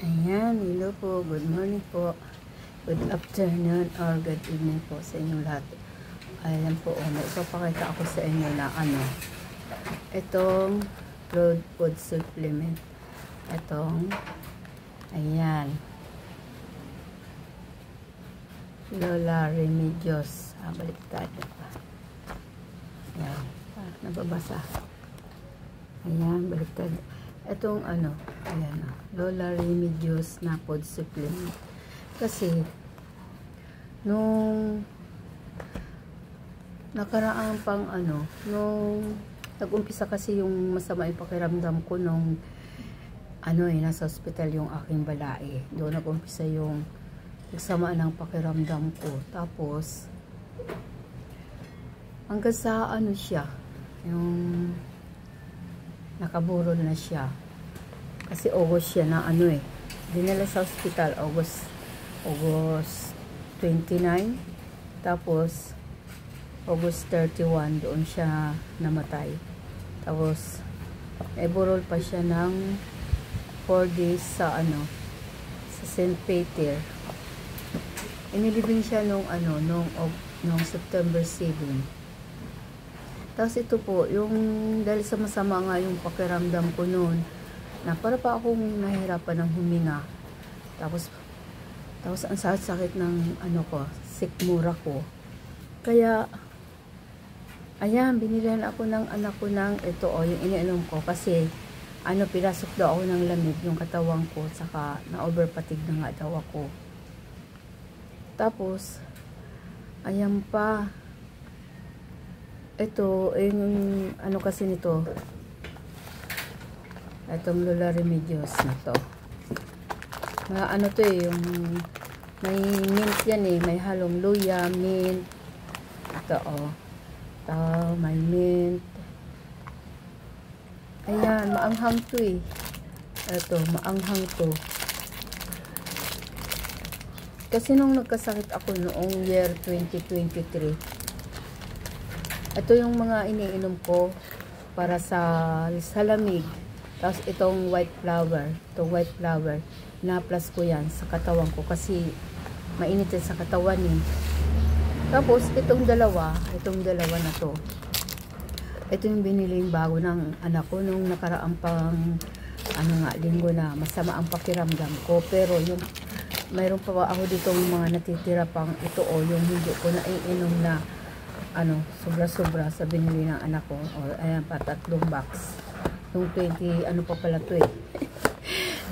Ayan, hello po, good morning po, good afternoon or good evening po sa inyong lahat. Ayan po, may ipapakita ako sa inyo na itong food supplement. Ayan, Lola Remedios. Baliktad pa. Ayan, nababasa. Ayan, baliktad. Itong ayan, Lola Remedios na food supplement. Kasi, nung nakaraan pang nung nag-umpisa kasi yung masama yung pakiramdam ko nung nasa hospital yung aking balae. Doon nag-umpisa yung nagsama ng pakiramdam ko. Tapos, hanggang sa siya, yung nakaburol na siya. Kasi August siya na dinala sa hospital August 29. Tapos August 31 doon siya namatay. Tapos burol pa siya ng 4 days sa sa St. Peter. Inilibing siya nung September 7. Tapos ito po, yung dahil sa masama nga yung pakiramdam ko noon, na para pa akong nahihirapan ng huminga. Tapos ang sakit ng sikmura ko. Kaya, ayan, binilan ako ng anak ko ng ito, yung iniinom ko. Kasi, pinasok daw ako ng lamig yung katawan ko, saka na-overfatigue na nga daw ako. Tapos, ayan pa, ito, yung kasi nito, itong Lola Remedios na to. Mga to yung may mint yan may halong luya, mint. Ito ito, may mint. Ayan, maanghang to Ito, maanghang to. Kasi nung nagkasakit ako noong year 2023, ito yung mga iniinom ko para sa lamig. Tapos itong white flower, na-plus ko yan sa katawan ko kasi mainit sa katawan Tapos itong dalawa na to. Ito yung binili yung bago ng anak ko nung nakaraang pang linggo na masama ang pakiramdam ko. Pero yung mayroon pa ako dito mga natitira pang ito yung hindi ko na iinom na sobra-sobra sa binili ng anak ko. O, ayan pa, 3 box. Nung 20, pa pala to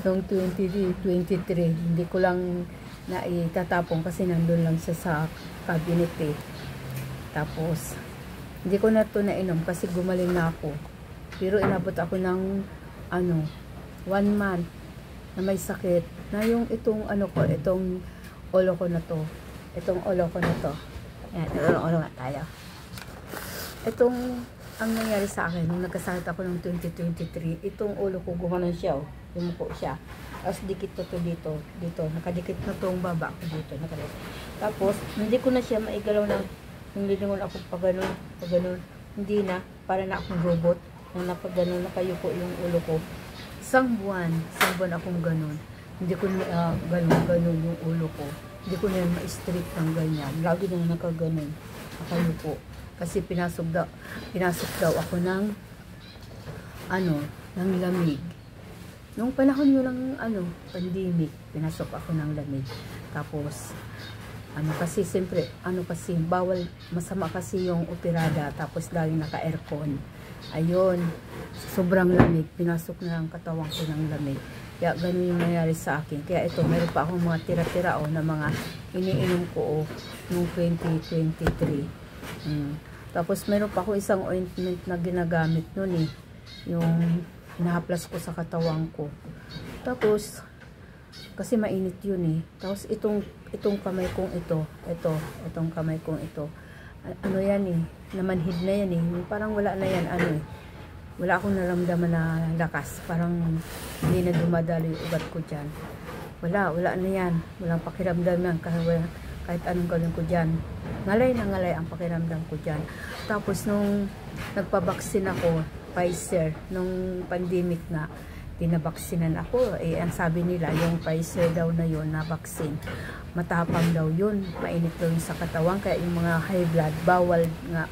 Nung 2023, hindi ko lang naitatapon kasi nandun lang siya sa cabinet Tapos, hindi ko na to nainom kasi gumaling na ako. Pero inabot ako ng 1 month na may sakit. Na yung itong itong ulo ko na to. Ayan, ulo nga tayo. Ang nangyari sa akin, nung nagkasakit ako ng 2023, itong ulo ko, gumanon siya, yumuko siya. Tapos dikit to dito, nakadikit na tong baba ko dito, nakadikit. Tapos, hindi ko na siya maigalaw ng, yung lilingon ako pag ganun, hindi na, para na akong robot, na pag ganun, nakayuko yung ulo ko. Isang buwan akong ganun. Hindi ko na ganun yung ulo ko. Hindi ko na ma-straight ng ganyan. Lagi na nakaganon. Nakayuko. Kasi pinasok daw ako ng ng lamig. Nung panahon yun ng pandemic, pinasok ako ng lamig. Tapos kasi siyempre kasi bawal, masama kasi yung operada, tapos laging naka-aircon. Ayun, sobrang lamig, pinasok na ang katawan ko ng lamig. Kaya ganun yung nangyari sa akin. Kaya ito, meron pa akong mga tira-tira na mga iniinom ko noong 2023. Tapos meron pa ako isang ointment na ginagamit noon yung hinahaplas ko sa katawan ko. Tapos kasi mainit yun Tapos itong kamay kong itong kamay kong ito. Yan namanhid na yan parang wala na yan wala akong naramdaman na lakas. Parang hindi na dumadalo yung ugat ko dyan. Wala na yan. Walang pakiramdam yan. Kahit anong gawin ko dyan. Ngalay na ngalay ang pakiramdam ko dyan. Tapos nung nagpabaksin ako, Pfizer, nung pandemic na, pinabaksinan ako. Ang sabi nila, yung Pfizer daw na yun, na vaccine, matapang daw yun, mainit daw yun sa katawan, kaya yung mga high blood, bawal nga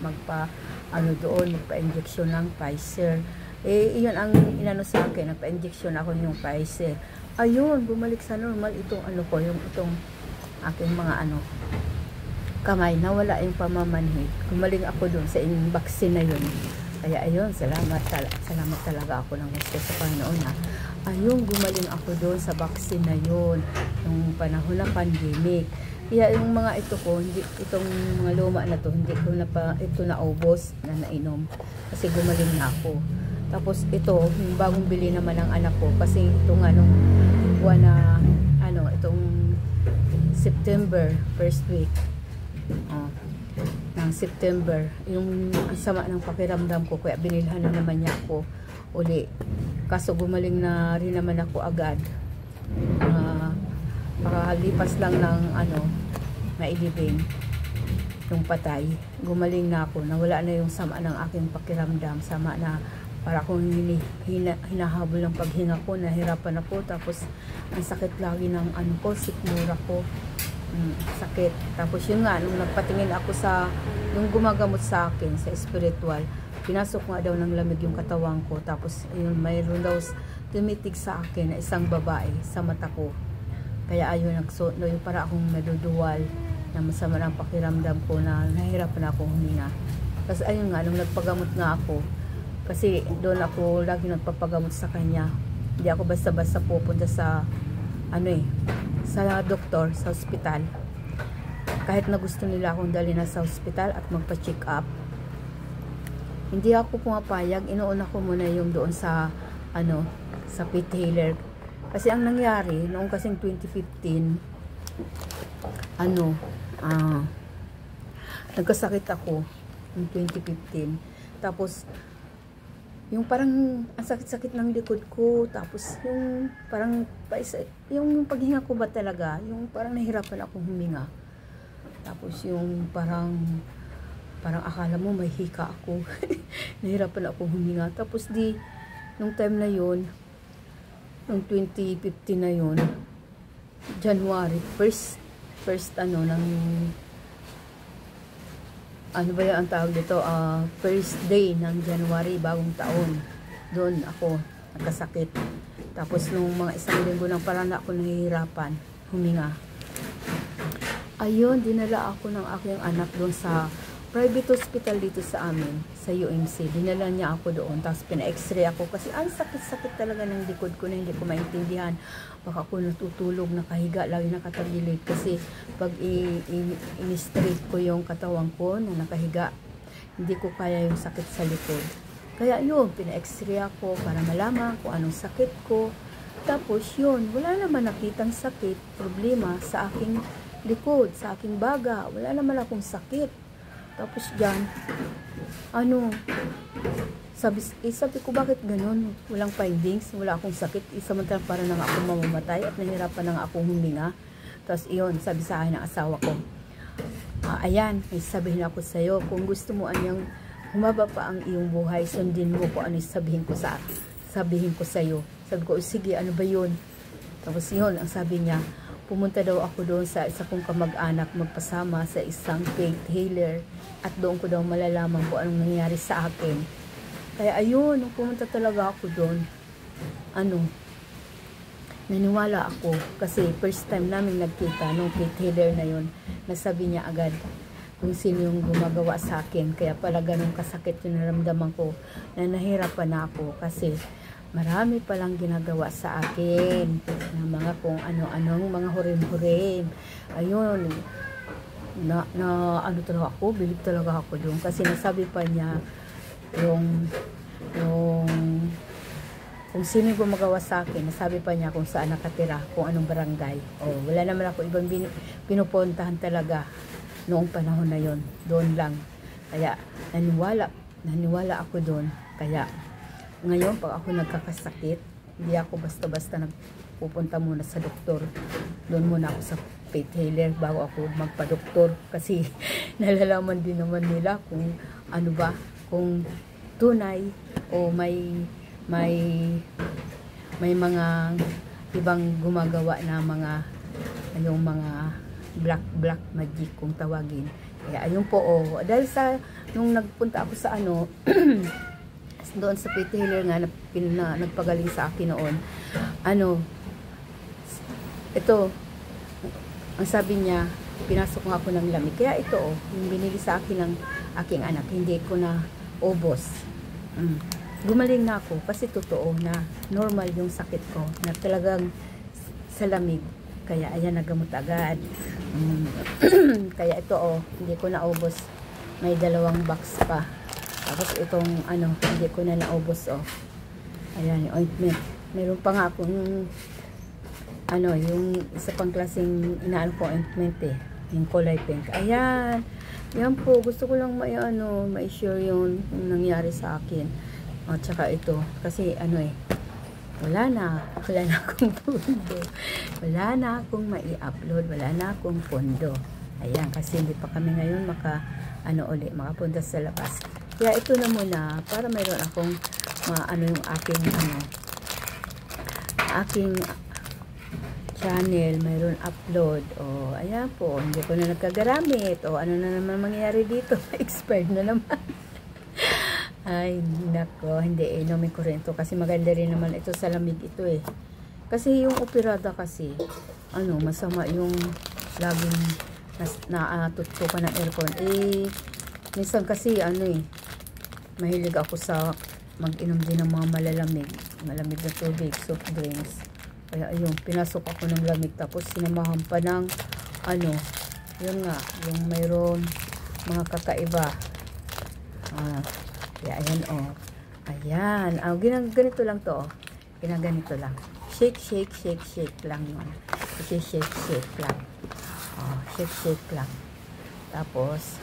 magpa-injection ng Pfizer. Iyon ang inano sa akin, nagpa-injection ako yung Pfizer. Ayun, bumalik sa normal itong itong aking mga kamay, nawala yung pamamanhid. Gumaling ako doon sa inyong vaccine na yun. Kaya ayun, salamat talaga ako ng gusto sa Panginoon na ayun, gumaling ako doon sa vaccine na yun nung panahon ng pandemic. Kaya yung mga itong mga luma na to, hindi ko ito naubos na nainom kasi gumaling na ako. Tapos ito, yung bagong bili naman ng anak ko kasi ito nga nung buwan na itong September, first week ng September, yung sama ng pakiramdam ko, kaya binilhan na naman niya ako uli. Kaso gumaling na rin naman ako agad. Pakalipas lang ng mailibing yung patay, gumaling na ako, nawala na yung sama ng aking pakiramdam, sama na para akong hinahabol ng paghinga ko, nahirapan ako, tapos ang sakit lagi ng sikmura ko. Sakit. Tapos yun nga, nung nagpatingin ako sa yung gumagamot sa akin sa spiritual, pinasok nga daw ng lamig yung katawan ko. Tapos yun, mayroon daw tumitig sa akin na isang babae sa mata ko. Kaya ayun, yung para akong naduduwal na masama ng pakiramdam ko, na nahihirapan akong huminga. Tapos ayun nga, nung nagpagamot nga ako, kasi doon ako lagi nagpapagamot sa kanya, hindi ako basta-basta pupunta sa sa doktor, sa ospital. Kahit na gusto nila akong dali na sa ospital at magpa-check up, hindi ako pumapayag. Inuuna ko muna yung doon sa sa pet healer. Kasi ang nangyari noong kasing 2015, nagkasakit ako noong 2015. Tapos yung parang ang sakit-sakit ng likod ko, tapos yung parang yung paghinga ko ba talaga, yung parang nahirapan akong huminga. Tapos yung parang akala mo may hika ako. Nahirapan akong huminga. Tapos nung time na yun, nung 2015 na yun, January, first ng ba yan ang tawag dito, first day ng January, bagong taon, doon ako nagkasakit. Tapos nung mga isang linggo nang parang ako nahihirapan huminga, ayun, dinala ako ng aking anak doon sa private hospital dito sa amin, sa UMC. Dinala niya ako doon, tapos pina-x-ray ako kasi ang sakit-sakit talaga ng likod ko na hindi ko maintindihan. Baka ako natutulog, nakahiga, lagi nakatagilid kasi pag in-straight ko yung katawan ko na nakahiga, hindi ko kaya yung sakit sa likod. Kaya yun, pina-x-ray ako para malaman kung anong sakit ko. Tapos yun, wala naman nakitang sakit, problema sa aking likod, sa aking baga. Wala naman akong sakit. Tapos dyan, sabi ko, bakit ganun? Walang findings, wala akong sakit. Samantalang para nang ako mamamatay at nahirapan nang akong huminga. Tapos iyon, sabi sa akin ng asawa ko, ayan, may sabihin ako sa'yo, kung gusto mo anyang humaba pa ang iyong buhay, sundin mo kung ano sabihin ko sa'yo. Sabi ko, sige, ano ba yun? Tapos yun, ang sabi niya, pumunta daw ako doon sa isa kong kamag-anak, magpasama sa isang faith healer, at doon ko daw malalaman kung anong nangyari sa akin. Kaya ayun, nung pumunta talaga ako doon, naniwala ako kasi first time namin nagkita nung faith healer na yun, nasabi niya agad kung sino yung gumagawa sa akin. Kaya pala ganun kasakit yung naramdaman ko, na nahirapan na ako kasi marami palang ginagawa sa akin ng mga kung ano-anong mga hurim-hurim. Ayun, talaga ako, bilib talaga ako doon kasi nasabi pa niya yung kung sino yung gumagawa sa akin, nasabi pa niya kung saan nakatira, kung anong barangay. Wala naman ako ibang pinupuntahan talaga noong panahon na yon, doon lang. Kaya naniwala ako doon. Kaya ngayon, pag ako nagkakasakit, hindi ako basta-basta nagpupunta muna sa doktor. Doon muna ako sa faith healer bago ako magpa-doktor. Kasi nalalaman din naman nila kung ano ba, kung tunay o may may mga ibang gumagawa na yung mga black magic kung tawagin. Kaya ayun po, dahil sa nung nagpunta ako sa doon sa pet healer nga na nagpagaling sa akin noon, ito, ang sabi niya, pinasok nga ako ng lamig. Kaya ito, yung binili sa akin ng aking anak, hindi ko na ubos. Gumaling na ako kasi totoo na normal yung sakit ko, na talagang sa lamig. Kaya ayan, nagamot agad. Kaya ito, hindi ko na ubos. May 2 box pa. Tapos itong hindi ko na naubos, ayan, yung ointment. Meron pa nga akong yung isa pang klaseng inaano ko ointment yung kulay pink. Ayan. Yan po, gusto ko lang ma-share yung nangyari sa akin. At saka ito, kasi wala na akong pondo. Wala na akong mai-upload, wala na akong pondo. Ayan, kasi hindi pa kami ngayon makapunta sa labas. Kaya ito na muna, para mayroon akong yung aking channel, mayroon upload. Ayan po, hindi ko na nagkagaramit. Ano na naman mangyayari dito? Expired na naman. Ay, nako, hindi inumin ko rin ito kasi maganda rin naman ito sa lamig ito Kasi yung operada kasi, masama yung laging natutukan ng aircon. Minsan kasi mahilig ako sa mag-inom din ng mga malamig na tubig, soft drinks. Kaya ayun, pinasok ako ng lamig tapos sinamahan pa ng yun nga, yung mayroon mga kakaiba. Kaya ayan, ayan, ganito lang to, ginaganito lang. Shake lang yun. Shake lang. Shake lang. Tapos,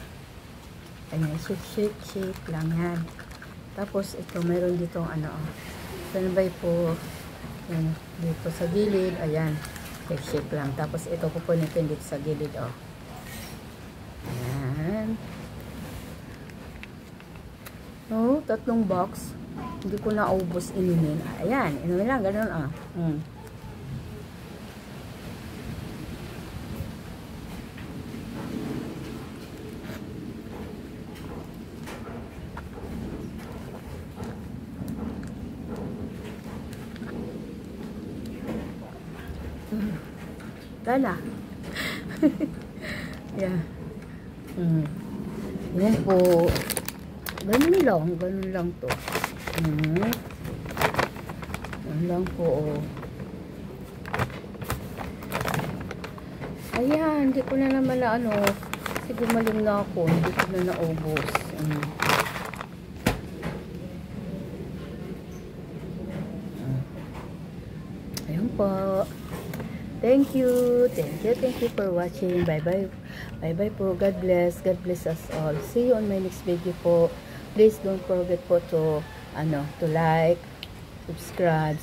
ayan, shake lang yan. Tapos, ito, mayroon dito, sanabay po, yan, dito sa gilid, ayan, shake lang. Tapos, ito, pupunitin dito sa gilid, Ayan. 3 box. Hindi ko na ubos inumin. Ayan, inumin lang, ganun, Tala. Yeah. Yan po. Ganun lang to. Yan lang po, Ayan, hindi ko na naman kasi gumaling na ako, hindi ko na naubos. Ayan po. Thank you for watching. Bye-bye po. God bless us all. See you on my next video po. Please don't forget po to like, subscribe,